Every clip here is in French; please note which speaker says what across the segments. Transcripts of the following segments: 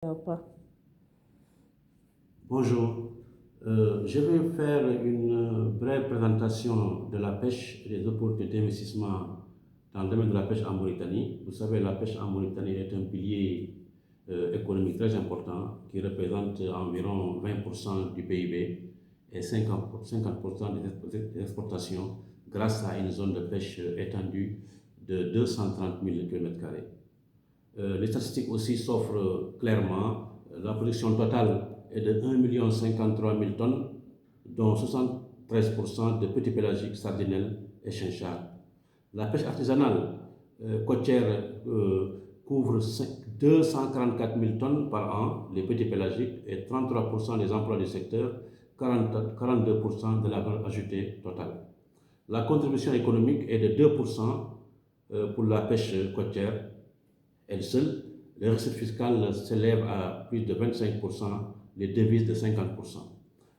Speaker 1: Pas.
Speaker 2: Bonjour. Je vais faire une brève présentation de la pêche et des opportunités d'investissement dans le domaine de la pêche en Mauritanie. Vous savez, la pêche en Mauritanie est un pilier économique très important qui représente environ 20% du PIB et 50% des exportations grâce à une zone de pêche étendue de 230 000 km². Les statistiques aussi s'offrent clairement. La production totale est de 1,53 million de tonnes, dont 73% de petits pélagiques, sardinelles et chinchards. La pêche artisanale côtière couvre 244 000 tonnes par an, les petits pélagiques, et 33% des emplois du secteur, 42% de la valeur ajoutée totale. La contribution économique est de 2% pour la pêche côtière. Elle seule, les recettes fiscales s'élèvent à plus de 25%, les devises de 50%.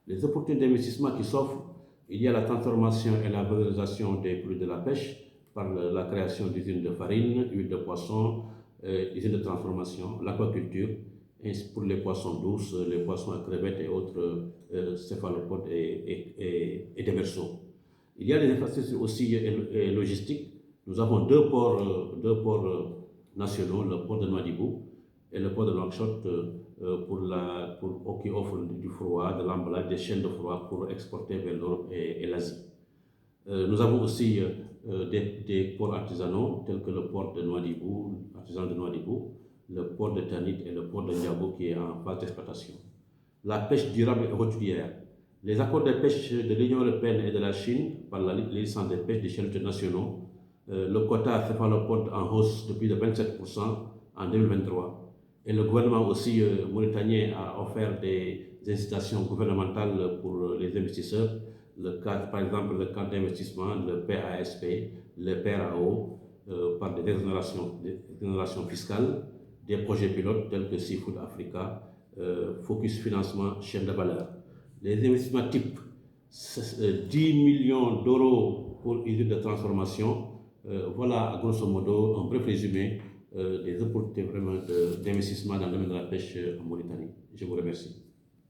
Speaker 2: Les opportunités d'investissement qui s'offrent, il y a la transformation et la valorisation des produits de la pêche par la création d'usines de farine, huile de poisson, usines de transformation, l'aquaculture, pour les poissons douces, les poissons à crevettes et autres céphalopodes et démersaux. Il y a des infrastructures aussi logistiques. Nous avons deux ports nationaux, le port de Nouadhibou et le port de Nouakchott, qui offrent du froid, de l'emballage, des chaînes de froid pour exporter vers l'Europe et l'Asie. Nous avons aussi des ports artisanaux tels que le port de Nouadhibou, artisan de Nouadhibou, le port de Tanit et le port de Ndiabo qui est en phase d'exploitation. La pêche durable et hôtelière. Les accords de pêche de l'Union européenne et de la Chine par la licence de pêche des chaluts nationaux, le quota céphalopode en hausse de plus de 27% en 2023. Et le gouvernement aussi mauritanien a offert des incitations gouvernementales pour les investisseurs, par exemple le cadre d'investissement, le PASP, le PRAO, par des exonérations fiscales, des projets pilotes tels que Seafood Africa, Focus Financement, chaîne de valeur. Les investissements type 10 millions d'euros pour usines de transformation. Voilà, grosso modo, un bref résumé des opportunités vraiment d'investissement dans le domaine de la pêche en Mauritanie. Je vous remercie.